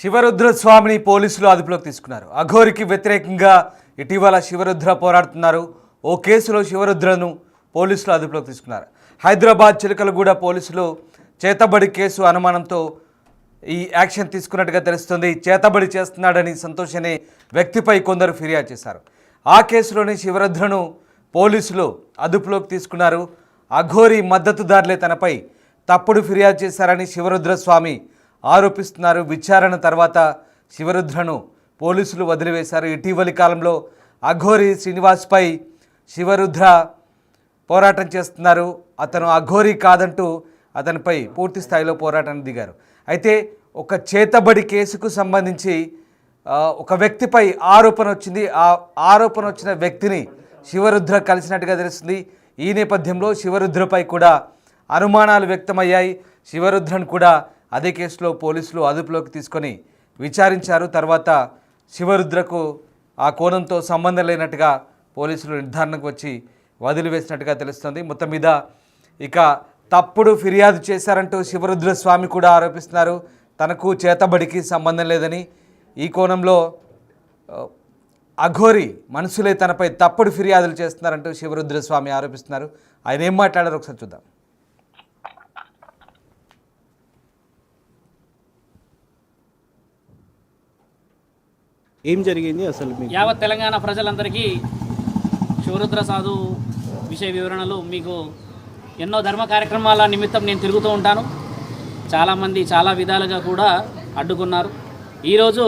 శివరుద్ర స్వామిని పోలీసులు అదుపులోకి తీసుకున్నారు. అఘోరికి వ్యతిరేకంగా ఇటీవల శివరుద్ర పోరాడుతున్నారు. ఓ కేసులో శివరుద్రను పోలీసులు అదుపులోకి తీసుకున్నారు. హైదరాబాద్ చిలకలగూడ పోలీసులు చేతబడి కేసు అనుమానంతో ఈ యాక్షన్ తీసుకున్నట్టుగా తెలుస్తుంది. చేతబడి చేస్తున్నాడని సంతోష్ అనే వ్యక్తిపై కొందరు ఫిర్యాదు చేశారు. ఆ కేసులోని శివరుద్రను పోలీసులు అదుపులోకి తీసుకున్నారు. అఘోరి మద్దతుదారులే తనపై తప్పుడు ఫిర్యాదు చేశారని శివరుద్ర స్వామి ఆరోపిస్తున్నారు. విచారణ తర్వాత శివరుద్రను పోలీసులు వదిలివేశారు. ఇటీవలి కాలంలో అఘోరి శ్రీనివాస్పై శివరుద్ర పోరాటం చేస్తున్నారు. అతను అఘోరి కాదంటూ అతనిపై పూర్తి స్థాయిలో పోరాటానికి దిగారు. అయితే ఒక చేతబడి కేసుకు సంబంధించి ఒక వ్యక్తిపై ఆరోపణ వచ్చింది. ఆ ఆరోపణ వచ్చిన వ్యక్తిని శివరుద్ర కలిసినట్టుగా తెలుస్తుంది. ఈ నేపథ్యంలో శివరుద్రపై కూడా అనుమానాలు వ్యక్తమయ్యాయి. శివరుద్రను కూడా అదే కేసులో పోలీసులు అదుపులోకి తీసుకొని విచారించారు. తర్వాత శివరుద్రకు ఆ కోణంతో సంబంధం లేనట్టుగా పోలీసులు నిర్ధారణకు వచ్చి వదిలివేసినట్టుగా తెలుస్తుంది. మొత్తం మీద ఇక తప్పుడు ఫిర్యాదు చేశారంటూ శివరుద్ర స్వామి కూడా ఆరోపిస్తున్నారు. తనకు చేతబడికి సంబంధం లేదని, ఈ కోణంలో అఘోరి మనుషులే తనపై తప్పుడు ఫిర్యాదులు చేస్తున్నారంటూ శివరుద్ర స్వామి ఆరోపిస్తున్నారు. ఆయన ఏం మాట్లాడారో ఒకసారి చూద్దాం. ఏం జరిగింది అసలు? యావత్ తెలంగాణ ప్రజలందరికీ శివరుద్ర సాధు విషయ వివరణలు మీకు ఎన్నో ధర్మ కార్యక్రమాల నిమిత్తం నేను తిరుగుతూ ఉంటాను. చాలామంది చాలా విధాలుగా కూడా అడ్డుకున్నారు. ఈరోజు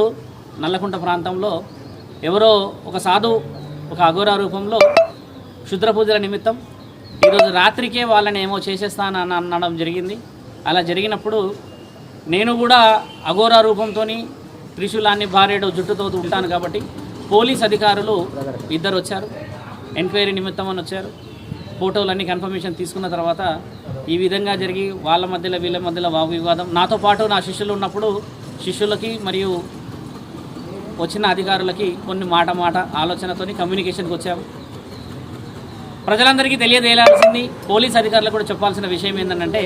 నల్లకుంట ప్రాంతంలో ఎవరో ఒక సాధు ఒక అఘోర రూపంలో క్షుద్ర పూజల నిమిత్తం ఈరోజు రాత్రికే వాళ్ళని ఏమో చేసేస్తానని అనడం జరిగింది. అలా జరిగినప్పుడు నేను కూడా అఘోర రూపంతో త్రిశూలాన్ని భార్యడు జుట్టుతో ఉంటాను కాబట్టి పోలీస్ అధికారులు ఇద్దరు వచ్చారు. ఎంక్వైరీ నిమిత్తం అని వచ్చారు. ఫోటోలన్నీ కన్ఫర్మేషన్ తీసుకున్న తర్వాత ఈ విధంగా జరిగి వాళ్ళ మధ్యలో వీళ్ళ మధ్యలో వాగ్వివాదం. నాతో పాటు నా శిష్యులు ఉన్నప్పుడు శిష్యులకి మరియు వచ్చిన అధికారులకి కొన్ని మాట ఆలోచనతో కమ్యూనికేషన్కి వచ్చాము. ప్రజలందరికీ తెలియజేయాల్సింది, పోలీస్ అధికారులకు కూడా చెప్పాల్సిన విషయం ఏంటంటే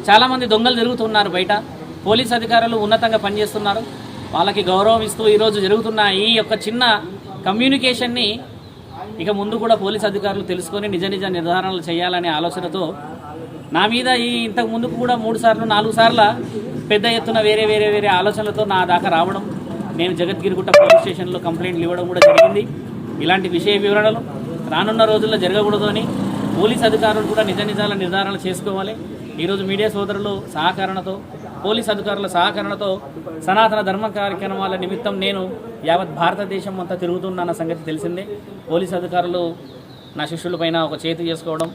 చాలామంది దొంగలు జరుగుతున్నారు బయట. పోలీస్ అధికారులు ఉన్నతంగా పనిచేస్తున్నారు. వాళ్ళకి గౌరవం ఇస్తూ ఈరోజు జరుగుతున్న ఈ యొక్క చిన్న కమ్యూనికేషన్ని ఇక ముందు కూడా పోలీస్ అధికారులు తెలుసుకొని నిజ నిర్ధారణలు చేయాలనే ఆలోచనతో నా మీద ఈ ఇంతకు ముందుకు కూడా 3 సార్లు 4 సార్లు పెద్ద ఎత్తున వేరే ఆలోచనలతో నా దాకా రావడం, నేను జగద్గిరిగుట్ట పోలీస్ స్టేషన్లో కంప్లైంట్లు ఇవ్వడం కూడా జరిగింది. ఇలాంటి విషయ వివరణలు రానున్న రోజుల్లో జరగకూడదు అని పోలీస్ అధికారులు కూడా నిజాల నిర్ధారణ చేసుకోవాలి. ఈరోజు మీడియా సోదరులు సహకరణతో, పోలీస్ అధికారుల సహకరణతో సనాతన ధర్మ కార్యక్రమాల నిమిత్తం నేను యావత్ భారతదేశం అంతా తిరుగుతున్న సంగతి తెలిసిందే. పోలీస్ అధికారులు నా శిష్యులపైన ఒక చేతి చేసుకోవడం,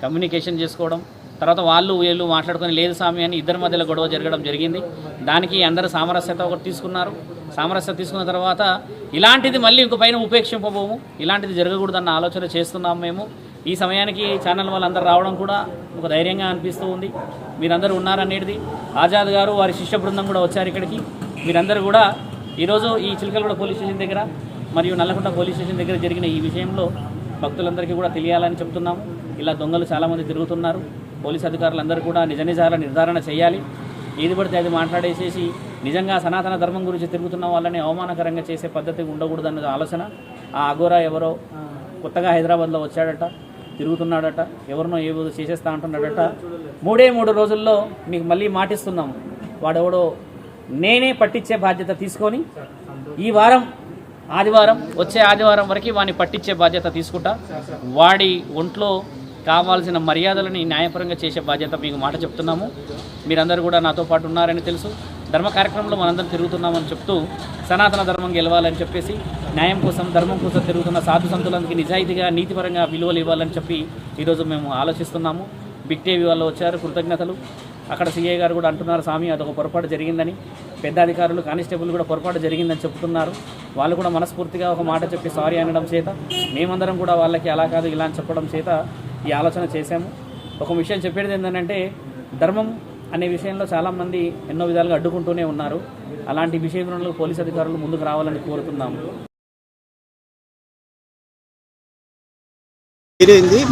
కమ్యూనికేషన్ చేసుకోవడం, తర్వాత వీళ్ళు మాట్లాడుకొని లేదు స్వామి అని ఇద్దరి మధ్యలో గొడవ జరగడం జరిగింది. దానికి అందరూ సామరస్యత ఒకటి తీసుకున్నారు. సామరస్యత తీసుకున్న తర్వాత ఇలాంటిది మళ్ళీ ఇంక పైన ఉపేక్షింపబోము, ఇలాంటిది జరగకూడదన్న ఆలోచన చేస్తున్నాము మేము. ఈ సమయానికి ఛానల్ వాళ్ళందరూ రావడం కూడా ఒక ధైర్యంగా అనిపిస్తూ ఉంది. మీరందరూ ఉన్నారనేది. ఆజాద్ గారు వారి శిష్య బృందం కూడా వచ్చారు ఇక్కడికి. మీరందరూ కూడా ఈరోజు ఈ చిలకలగూడ పోలీస్ స్టేషన్ దగ్గర మరియు నల్లకుంట పోలీస్ స్టేషన్ దగ్గర జరిగిన ఈ విషయంలో భక్తులందరికీ కూడా తెలియాలని చెప్తున్నాము. ఇలా దొంగలు చాలామంది తిరుగుతున్నారు. పోలీస్ అధికారులందరూ కూడా నిజాల నిర్ధారణ చేయాలి. ఏది పడితే అది మాట్లాడేసేసి నిజంగా సనాతన ధర్మం గురించి తిరుగుతున్న వాళ్ళని అవమానకరంగా చేసే పద్ధతి ఉండకూడదన్న ఆలోచన. ఆ అఘోరా ఎవరో కొత్తగా హైదరాబాద్లో వచ్చాడట, తిరుగుతున్నాడట, ఎవరినో ఏదో చేసేస్తా అంటున్నాడట. 3 రోజుల్లో మీకు మళ్ళీ మాటిస్తున్నాము, వాడెవడో నేనే పట్టించే బాధ్యత తీసుకొని ఈ వారం వచ్చే ఆదివారం వరకు వాడిని పట్టించే బాధ్యత తీసుకుంటా. వాడి ఒంట్లో కావాల్సిన మర్యాదలని న్యాయపరంగా చేసే బాధ్యత మీకు మాట చెప్తున్నాము. మీరందరూ కూడా నాతో పాటు ఉన్నారని తెలుసు. ధర్మ కార్యక్రమంలో మనందరం తిరుగుతున్నామని చెప్తూ సనాతన ధర్మం గెలవాలని చెప్పేసి న్యాయం కోసం ధర్మం కోసం తిరుగుతున్న సాధు సంతులందరికీ నిజాయితీగా నీతిపరంగా విలువలు ఇవ్వాలని చెప్పి ఈరోజు మేము ఆలోచిస్తున్నాము. బిగ్ టీవీ వాళ్ళు వచ్చారు, కృతజ్ఞతలు. అక్కడ సిఐ గారు కూడా అంటున్నారు స్వామి అదొక పొరపాటు జరిగిందని. పెద్ద అధికారులు కానిస్టేబుల్ కూడా పొరపాటు జరిగిందని చెప్తున్నారు. వాళ్ళు కూడా మనస్ఫూర్తిగా ఒక మాట చెప్పి సారీ అనడం చేత మేమందరం కూడా వాళ్ళకి అలా కాదు ఇలా అని చెప్పడం చేత ఈ ఆలోచన చేశాము. ఒక విషయం చెప్పేది ఏంటంటే ధర్మం అనే విషయంలో చాలామంది ఎన్నో విధాలుగా అడ్డుకుంటూనే ఉన్నారు. అలాంటి విషయంలో పోలీస్ అధికారులు ముందుకు రావాలని కోరుతున్నాము.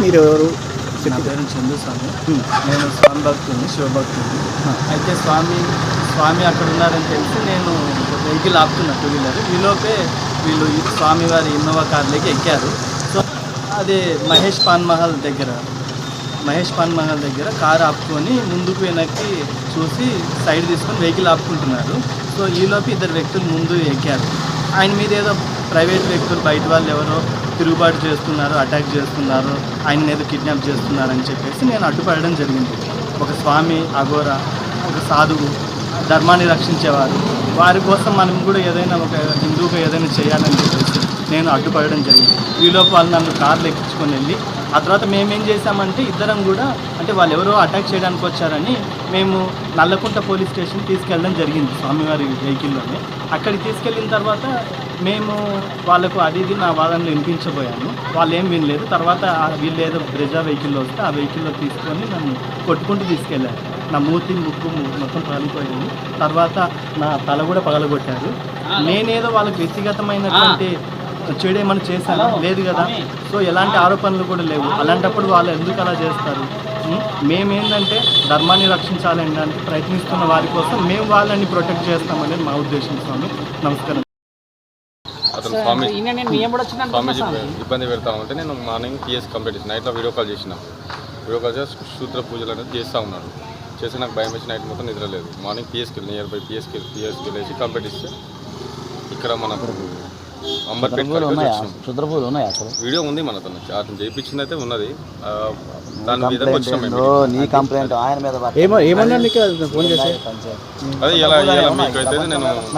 మీరు నా పేరు చందు స్వామి. నేను స్వామి భక్తుని, శివభక్తుని. అయితే స్వామి అక్కడ ఉన్నారని తెలిసి నేను వెహికల్ ఆపుతున్నా, టూ వీలర్. ఈలోపే వీళ్ళు స్వామివారి ఇన్నోవా కార్లోకి ఎక్కారు. సో అదే మహేష్ పాన్ మహల్ దగ్గర కారు ఆపుకొని ముందుకు వెనక్కి చూసి సైడ్ తీసుకొని వెహికల్ ఆపుకుంటున్నారు. సో ఈలోపు ఇద్దరు వ్యక్తులు ముందు ఎక్కారు. ఆయన మీద ఏదో ప్రైవేట్ వ్యక్తులు బయట వాళ్ళు ఎవరో తిరుగుబాటు చేస్తున్నారు, అటాక్ చేస్తున్నారు, ఆయన ఏదో కిడ్నాప్ చేస్తున్నారని చెప్పేసి నేను అడ్డుపడడం జరిగింది. ఒక స్వామి, అఘోరా, ఒక సాధువు, ధర్మాన్ని రక్షించేవారు, వారి కోసం మనం కూడా ఏదైనా ఒక హిందువుగా ఏదైనా చేయాలని చెప్పేసి నేను అడ్డుపడడం జరిగింది. ఈలోపు వాళ్ళు నన్ను కార్లు ఎక్కించుకొని వెళ్ళి ఆ తర్వాత మేమేం చేశామంటే ఇద్దరం కూడా అంటే వాళ్ళు ఎవరో అటాక్ చేయడానికి వచ్చారని మేము నల్లకుంట పోలీస్ స్టేషన్ తీసుకెళ్ళడం జరిగింది స్వామివారి వెహికల్లోనే. అక్కడికి తీసుకెళ్ళిన తర్వాత మేము వాళ్ళకు అది నా వాదనలు వినిపించబోయాను. వాళ్ళు ఏం వినలేదు. తర్వాత వీళ్ళు ఏదో బ్రెజా వెహికల్లో వస్తే ఆ వెహికల్లో తీసుకొని నన్ను కొట్టుకుంటూ తీసుకెళ్ళారు. నా ముక్కు మొత్తం పగిలిపోయింది. తర్వాత నా తల కూడా పగలగొట్టారు. నేనేదో వాళ్ళకి వ్యక్తిగతమైనటువంటి చెడేమని చేశాను లేదు కదా. సో ఎలాంటి ఆరోపణలు కూడా లేవు. అలాంటప్పుడు వాళ్ళు ఎందుకు అలా చేస్తారు? మేమేంటంటే ధర్మాన్ని రక్షించాలనడానికి ప్రయత్నిస్తున్న వారి కోసం మేము వాళ్ళని ప్రొటెక్ట్ చేస్తామనేది మా ఉద్దేశం. స్వామి నమస్కారం. అతను స్వామీజీ ఇబ్బంది పెడతా ఉంటే నేను మార్నింగ్ పిఎస్ కంప్లీట్ చేసి నైట్లో వీడియో కాల్ చేసి శూద్ర పూజలు అనేది చేస్తూ ఉన్నాడు. చేసి నాకు భయం వేసి నైట్ మొత్తం నిద్ర లేదు. మార్నింగ్ పిఎస్కి నియర్ బై పిఎస్కి వెళ్ళేసి కంప్లీట్ ఇస్తే ఇక్కడ మన వీడియో ఉంది మన అతను చేయించింది అయితే ఉన్నది. దాని మీద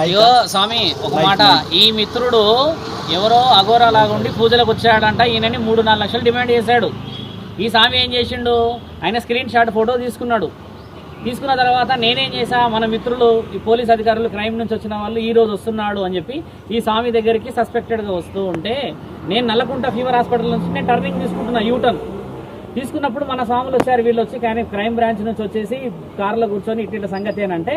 అయ్యో స్వామి ఒక మాట, ఈ మిత్రుడు ఎవరో అఘోరా లాగుండి పూజలకు వచ్చాడంట. ఈయనని 3-4 లక్షలు డిమాండ్ చేశాడు. ఈ స్వామి ఏం చేసిండు, ఆయన స్క్రీన్ షాట్ ఫోటో తీసుకున్నాడు. తీసుకున్న తర్వాత నేనేం చేశా, మన మిత్రులు ఈ పోలీస్ అధికారులు క్రైమ్ నుంచి వచ్చిన వాళ్ళు ఈ రోజు వస్తున్నాడు అని చెప్పి ఈ స్వామి దగ్గరికి సస్పెక్టెడ్గా వస్తూ ఉంటే నేను నల్లకుంట ఫీవర్ హాస్పిటల్ నుంచి నేను టర్నింగ్ తీసుకుంటున్నా, యూటర్న్ తీసుకున్నప్పుడు మన స్వాములు వచ్చారు. వీళ్ళు వచ్చి కానీ క్రైమ్ బ్రాంచ్ నుంచి వచ్చేసి కార్లో కూర్చొని ఇట్ల సంగతి ఏనంటే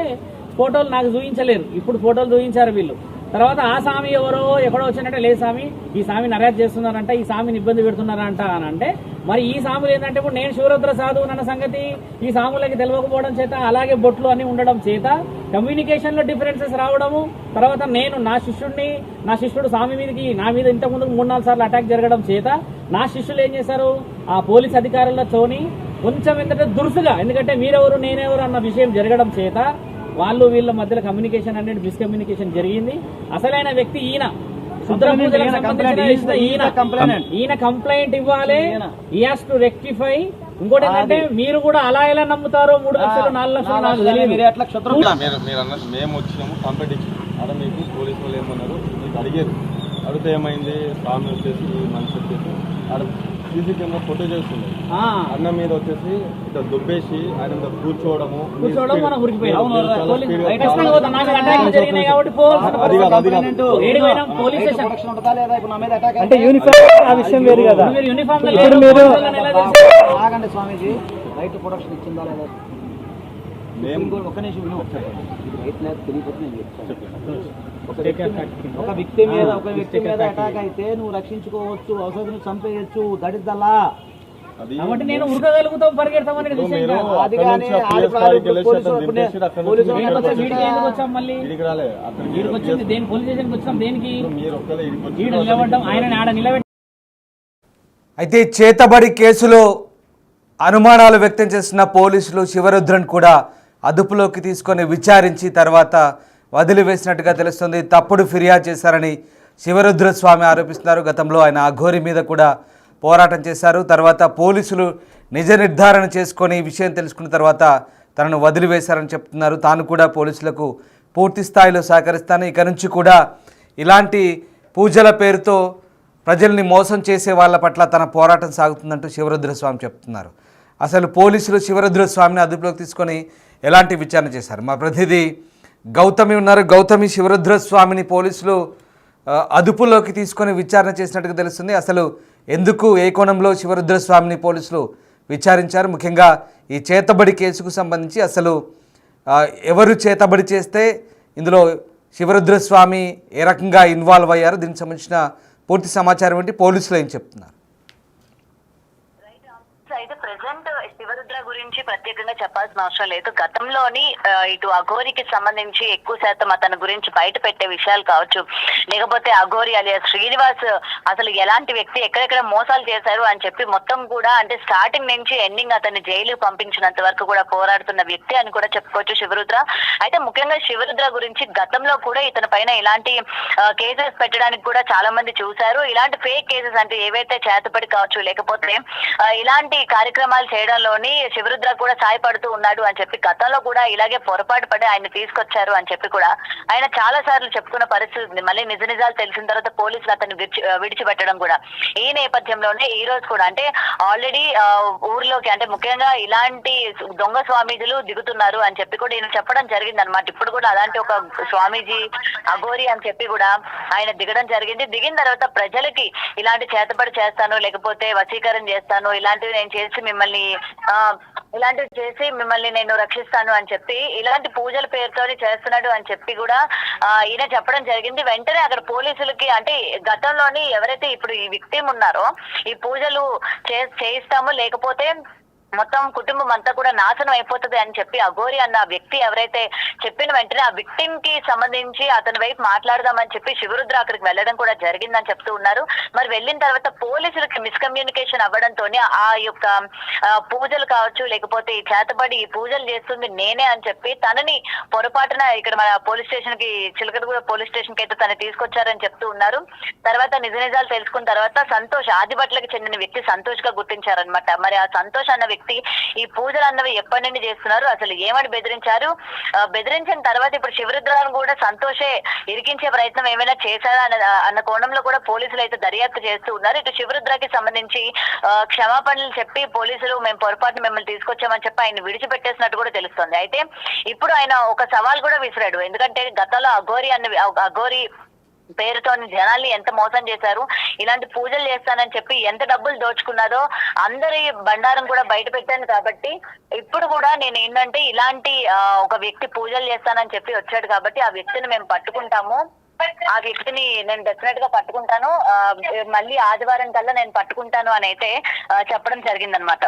ఫోటోలు నాకు చూపించలేరు. ఇప్పుడు ఫోటోలు చూపించారు వీళ్ళు. తర్వాత ఆ స్వామి ఎవరో ఎక్కడో వచ్చినట్టే, లేదు స్వామి ఈ స్వామిని అరెస్ట్ చేస్తున్నారంట, ఈ స్వామిని ఇబ్బంది పెడుతున్నారంట అని అంటే, మరి ఈ స్వాములు ఏంటంటే ఇప్పుడు నేను శివరుద్ర సాధువు అన్న సంగతి ఈ స్వాములకి తెలియకపోవడం చేత, అలాగే బొట్లు అన్ని ఉండడం చేత కమ్యూనికేషన్లో డిఫరెన్సెస్ రావడము, తర్వాత నేను నా శిష్యుడు స్వామి మీదకి నా మీద ఇంతకుముందు 3-4 సార్లు అటాక్ జరగడం చేత నా శిష్యులు ఏం చేశారు, ఆ పోలీస్ అధికారులతోని కొంచెం ఏంటంటే దురుసుగా, ఎందుకంటే మీరెవరు నేనెవరు అన్న విషయం జరగడం చేత వాళ్ళు వీళ్ళ మధ్యలో కమ్యూనికేషన్ అనేది మిస్కమ్యూనికేషన్ జరిగింది. అసలైన వ్యక్తి ఈయన ఈయన కంప్లైంట్ ఇవ్వాలి. ఈ హాస్ టు రెక్టిఫై. ఇంకోటి ఏంటంటే మీరు కూడా అలా ఎలా నమ్ముతారో 3 లక్షలు 4 లక్షలు నాకు తెలియదు. మేము వచ్చినాము కాంపిటీషన్ అలా మీకు పోలీసు వాళ్ళు ఏమన్నారు మీకు అడిగారు. అడిగితే ఏమైంది, స్వామి వచ్చేసి మనిషి వచ్చేసి ఆడ సీసీ కెమెరా ఫోటో చేస్తుంది. అన్న మీద వచ్చేసి ఇట్లా దుబ్బేసి ఆయన కూర్చోవడం అంటే యూనిఫామ్ ఆ విషయం వేరు కదా. ఆగండి స్వామీజీ, రైట్ ప్రొడక్షన్ ఇచ్చిందా లేదా? ఒక నిమిషం ఒక వ్యక్తి మీద అటాక్ అయితే నువ్వు రక్షించుకోవచ్చు, అవసరం చంపేయచ్చు. That is the law. కాబట్టి నేను ఉరకగలుగుతాం, పరిగెడతామని దేని పోలీస్ స్టేషన్కి వచ్చాం, దేనికి నిలబడ్డాం, ఆయన ఆడ నిలబెట్టి. అయితే చేతబడి కేసులో అనుమానాలు వ్యక్తం చేస్తున్న పోలీసులు శివరుద్రన్ కూడా అదుపులోకి తీసుకొని విచారించి తర్వాత వదిలివేసినట్టుగా తెలుస్తుంది. తప్పుడు ఫిర్యాదు చేశారని శివరుద్ర స్వామి ఆరోపిస్తున్నారు. గతంలో ఆయన అఘోరి మీద కూడా పోరాటం చేశారు. తర్వాత పోలీసులు నిజ నిర్ధారణ చేసుకొని విషయం తెలుసుకున్న తర్వాత తనను వదిలివేశారని చెప్తున్నారు. తాను కూడా పోలీసులకు పూర్తి స్థాయిలో సహకరిస్తాను, ఇక నుంచి కూడా ఇలాంటి పూజల పేరుతో ప్రజల్ని మోసం చేసే వాళ్ళ పట్ల తన పోరాటం సాగుతుందంటూ శివరుద్ర స్వామి చెప్తున్నారు. అసలు పోలీసులు శివరుద్ర స్వామిని అదుపులోకి తీసుకొని ఎలాంటి విచారణ చేశారు? మా ప్రతినిధి గౌతమి ఉన్నారు. గౌతమి, శివరుద్ర స్వామిని పోలీసులు అదుపులోకి తీసుకొని విచారణ చేసినట్టుగా తెలుస్తుంది. అసలు ఎందుకు, ఏ కోణంలో శివరుద్ర స్వామిని పోలీసులు విచారించారు? ముఖ్యంగా ఈ చేతబడి కేసుకు సంబంధించి అసలు ఎవరు చేతబడి చేస్తే ఇందులో శివరుద్ర స్వామి ఏ రకంగా ఇన్వాల్వ్ అయ్యారు, దీనికి సంబంధించిన పూర్తి సమాచారం ఏంటి, పోలీసులు ఏం చెప్తున్నారు? గురించి ప్రత్యేకంగా చెప్పాల్సిన అవసరం లేదు. గతంలోని ఇటు అఘోరికి సంబంధించి ఎక్కువ శాతం అతని గురించి బయట పెట్టే విషయాలు కావచ్చు, లేకపోతే అఘోరి అలియా శ్రీనివాస్ అసలు ఎలాంటి వ్యక్తి, ఎక్కడెక్కడ మోసాలు చేశారు అని చెప్పి మొత్తం కూడా అంటే స్టార్టింగ్ నుంచి ఎండింగ్ అతన్ని జైలు పంపించినంత వరకు కూడా పోరాడుతున్న వ్యక్తి అని కూడా చెప్పుకోవచ్చు శివరుద్ర. అయితే ముఖ్యంగా శివరుద్ర గురించి గతంలో కూడా ఇతని పైన ఇలాంటి కేసెస్ పెట్టడానికి కూడా చాలా మంది చూశారు. ఇలాంటి ఫేక్ కేసెస్ అంటే ఏవైతే చేతపడి కావచ్చు, లేకపోతే ఇలాంటి కార్యక్రమాలు చేయడంలోని శివరుద్ర కూడా సాయపడుతూ ఉన్నాడు అని చెప్పి గతంలో కూడా ఇలాగే పొరపాటు పడి ఆయన తీసుకొచ్చారు అని చెప్పి కూడా ఆయన చాలా సార్లు చెప్పుకున్న పరిస్థితి ఉంది. మళ్ళీ నిజ నిజాలు తెలిసిన తర్వాత పోలీసులు అతన్ని విడిచిపెట్టడం కూడా. ఈ నేపథ్యంలోనే ఈ రోజు కూడా అంటే ఆల్రెడీ ఊర్లోకి అంటే ముఖ్యంగా ఇలాంటి దొంగ స్వామీజీలు దిగుతున్నారు అని చెప్పి కూడా ఈయన చెప్పడం జరిగింది అనమాట. ఇప్పుడు కూడా అలాంటి ఒక స్వామీజీ అఘోరి అని చెప్పి కూడా ఆయన దిగడం జరిగింది. దిగిన తర్వాత ప్రజలకి ఇలాంటి చేతపడి చేస్తాను, లేకపోతే వశీకరణ చేస్తాను, ఇలాంటివి నేను చేసి మిమ్మల్ని నేను రక్షిస్తాను అని చెప్పి ఇలాంటి పూజల పేరుతోని చేస్తున్నాడు అని చెప్పి కూడా ఈయన చెప్పడం జరిగింది. వెంటనే అక్కడ పోలీసులకి అంటే గతంలోని ఎవరైతే ఇప్పుడు ఈ విక్టిమ్ ఉన్నారో ఈ పూజలు చేయిస్తాము, లేకపోతే మొత్తం కుటుంబం అంతా కూడా నాశనం అయిపోతుంది అని చెప్పి అఘోరి అన్న వ్యక్తి ఎవరైతే చెప్పిన వెంటనే ఆ విక్టిమ్ కి సంబంధించి అతని వైపు మాట్లాడదామని చెప్పి శివరుద్ర అక్కడికి వెళ్ళడం కూడా జరిగిందని చెప్తూ ఉన్నారు. మరి వెళ్ళిన తర్వాత పోలీసులకి మిస్కమ్యూనికేషన్ అవ్వడంతో ఆ యొక్క పూజలు కావచ్చు, లేకపోతే ఈ చేతబడి ఈ పూజలు చేస్తుంది నేనే అని చెప్పి తనని పొరపాటున ఇక్కడ మన పోలీస్ స్టేషన్ కి చిలకలగూడ పోలీస్ స్టేషన్ కి అయితే తను తీసుకొచ్చారని చెప్తూ ఉన్నారు. తర్వాత నిజ నిజాలు తెలుసుకున్న తర్వాత సంతోష్ ఆదిబట్లకు చెందిన వ్యక్తి సంతోష్ గా గుర్తించారనమాట. మరి ఆ సంతోష్ అన్న ఈ పూజలు అన్నవి ఎప్పటి నుండి చేస్తున్నారు, అసలు ఏమని బెదిరించారు, బెదిరించిన తర్వాత ఇప్పుడు శివరుద్రాలను కూడా సంతోషే ఇరికించే ప్రయత్నం ఏమైనా చేశారా అన్న కోణంలో కూడా పోలీసులు అయితే దర్యాప్తు చేస్తూ ఉన్నారు. ఇటు శివరుద్రకి సంబంధించి క్షమాపణలు చెప్పి పోలీసులు మేము పొరపాటు మిమ్మల్ని తీసుకొచ్చామని చెప్పి ఆయన విడిచిపెట్టేసినట్టు కూడా తెలుస్తుంది. అయితే ఇప్పుడు ఆయన ఒక సవాల్ కూడా విసిరాడు. ఎందుకంటే గతంలో అఘోరి పేరుతో జనాల్ని ఎంత మోసం చేశారు, ఇలాంటి పూజలు చేస్తానని చెప్పి ఎంత డబ్బులు దోచుకున్నారో అందరి బండారం కూడా బయట పెట్టాను. కాబట్టి ఇప్పుడు కూడా నేను ఏంటంటే ఇలాంటి ఒక వ్యక్తి పూజలు చేస్తానని చెప్పి వచ్చాడు కాబట్టి ఆ వ్యక్తిని మేము పట్టుకుంటాము, ఆ వ్యక్తిని నేను డెఫినెట్ గా పట్టుకుంటాను, మళ్ళీ ఆదివారం కల్లా నేను పట్టుకుంటాను అని అయితే చెప్పడం జరిగిందనమాట.